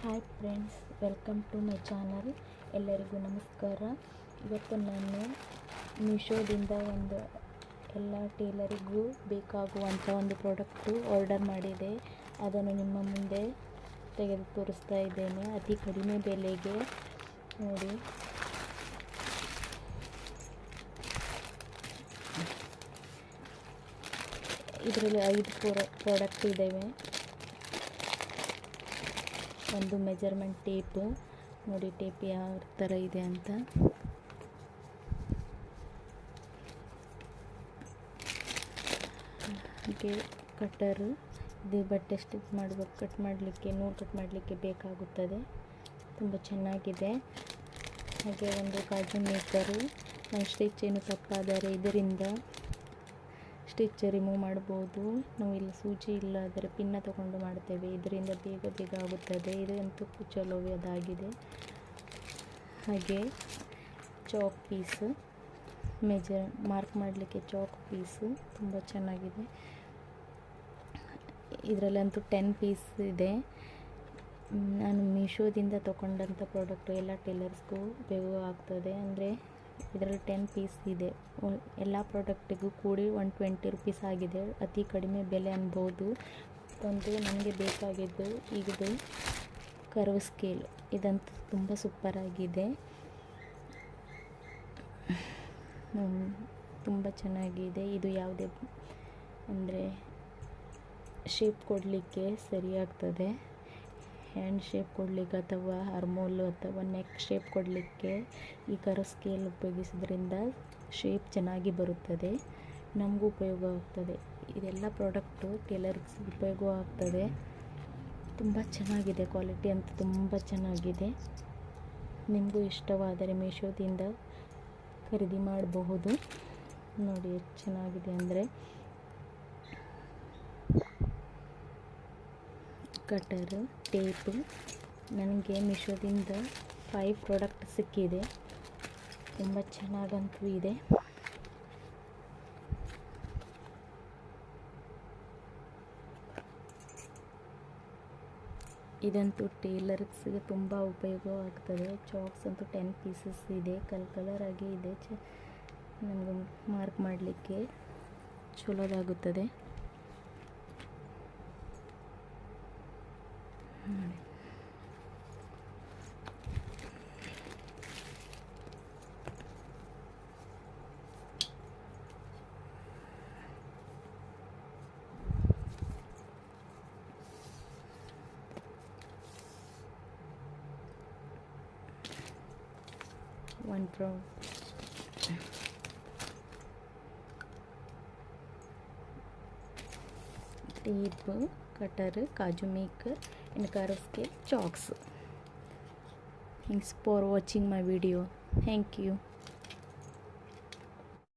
Hi friends, welcome to my channel. ಎಲ್ಲರಿಗೂ ನಮಸ್ಕಾರ. ಇವತ್ತು ನಾನು ಮೀಶೋದಿಂದ ಎಲ್ಲ ಟೇಲರಿಗೂ ಬೇಕಾಗುವಂಥ ಒಂದು ಪ್ರಾಡಕ್ಟು ಆರ್ಡರ್ ಮಾಡಿದೆ. ಅದನ್ನು ನಿಮ್ಮ ಮುಂದೆ ತೆಗೆದು ತೋರಿಸ್ತಾ ಇದ್ದೇನೆ. ಅತಿ ಕಡಿಮೆ ಬೆಲೆಗೆ ನೋಡಿ. ಇದರಲ್ಲಿ 5 ಪ್ರಾಡಕ್ಟ್ ಇದ್ದಾವೆ. ಒಂದು ಮೆಜರ್ಮೆಂಟ್ ಟೇಪು ನೋಡಿ, ಟೇಪ್ ಯಾವ ಥರ ಇದೆ ಅಂತ. ಹಾಗೆ ಕಟ್ಟರು, ಇದು ಬಟ್ಟೆ ಸ್ಟಿಚ್ ಮಾಡಬೇಕು, ಕಟ್ ಮಾಡಲಿಕ್ಕೆ, ನೂಲು ಕಟ್ ಮಾಡಲಿಕ್ಕೆ ಬೇಕಾಗುತ್ತದೆ. ತುಂಬ ಚೆನ್ನಾಗಿದೆ. ಹಾಗೆ ಒಂದು ಕಾಜು ಮೇಕರು. ನಾವು ಸ್ಟಿಚ್ ಏನು ತಪ್ಪಾದರೆ ಇದರಿಂದ ಸ್ಟಿಚ್ ರಿಮೂವ್ ಮಾಡ್ಬೋದು. ನಾವು ಇಲ್ಲಿ ಸೂಜಿ ಇಲ್ಲದರೆ ಪಿನ್ನ ತಗೊಂಡು ಮಾಡ್ತೇವೆ. ಇದರಿಂದ ಬೇಗ ಆಗುತ್ತದೆ. ಇದಂತೂ ಚಲೋದಾಗಿದೆ. ಹಾಗೆ ಚಾಕ್ ಪೀಸ್, ಮಾರ್ಕ್ ಮಾಡಲಿಕ್ಕೆ ಚಾಕ್ ಪೀಸು ತುಂಬ ಚೆನ್ನಾಗಿದೆ. ಇದರಲ್ಲಂತೂ 10 ಪೀಸ್ ಇದೆ. ನಾನು ಮೀಶೋದಿಂದ ತಗೊಂಡಂಥ ಪ್ರಾಡಕ್ಟು ಎಲ್ಲ ಟೇಲರ್ಸ್ಗೂ ಉಪಯೋಗ ಆಗ್ತದೆ. ಅಂದರೆ ಇದರಲ್ಲಿ 10 ಪೀಸ್ ಇದೆ. ಎಲ್ಲ ಪ್ರಾಡಕ್ಟಿಗೂ ಕೂಡಿ 120 ರುಪೀಸ್ ಆಗಿದೆ. ಅತಿ ಕಡಿಮೆ ಬೆಲೆ ಅನ್ಬೋದು. ಒಂದು ನನಗೆ ಬೇಕಾಗಿದ್ದು ಈಗಿದು ಕರ್ವ್ ಸ್ಕೇಲ್. ಇದಂತೂ ತುಂಬ ಸೂಪರಾಗಿದೆ, ತುಂಬ ಚೆನ್ನಾಗಿದೆ. ಇದು ಯಾವುದೇ ಅಂದರೆ ಶೇಪ್ ಕೊಡಲಿಕ್ಕೆ ಸರಿಯಾಗ್ತದೆ. ಹ್ಯಾಂಡ್ ಶೇಪ್ ಕೊಡಲಿಕ್ಕೆ ಅಥವಾ ಆರ್ಮೋಲ್ ಅಥವಾ ನೆಕ್ ಶೇಪ್ ಕೊಡಲಿಕ್ಕೆ ಈ ಕರ್ವ್ ಸ್ಕೇಲ್ ಉಪಯೋಗಿಸೋದ್ರಿಂದ ಶೇಪ್ ಚೆನ್ನಾಗಿ ಬರುತ್ತದೆ. ನಮಗೂ ಉಪಯೋಗ ಆಗ್ತದೆ. ಇದೆಲ್ಲ ಪ್ರಾಡಕ್ಟು ಟೇಲರ್ಸ್ ಉಪಯೋಗ ಆಗ್ತದೆ. ತುಂಬ ಚೆನ್ನಾಗಿದೆ. ಕ್ವಾಲಿಟಿ ಅಂತೂ ತುಂಬ ಚೆನ್ನಾಗಿದೆ. ನಿಮಗೂ ಇಷ್ಟವಾದರೆ ಮೀಶೋದಿಂದ ಖರೀದಿ ಮಾಡಬಹುದು. ನೋಡಿ ಎಷ್ಟು ಚೆನ್ನಾಗಿದೆ ಅಂದರೆ. Cutter, tape. ನನಗೆ ಮೀಶೋದಿಂದ 5 ಪ್ರಾಡಕ್ಟ್ ಸಿಕ್ಕಿದೆ. ತುಂಬ ಚೆನ್ನಾಗಂತೂ ಇದೆ. ಇದಂತೂ ಟೇಲರ್ಸ್ಗೆ ತುಂಬ ಉಪಯೋಗ ಆಗ್ತದೆ. ಚಾಕ್ಸ್ ಅಂತೂ 10 ಪೀಸಸ್ ಇದೆ. ಕಲರ್ ಆಗಿ ಇದೆ. ನಮಗೆ ಮಾರ್ಕ್ ಮಾಡಲಿಕ್ಕೆ ಚಲೋದಾಗುತ್ತದೆ. Tape, cutter, kaju maker and curve scale chalks. Thanks for watching my video. Thank you.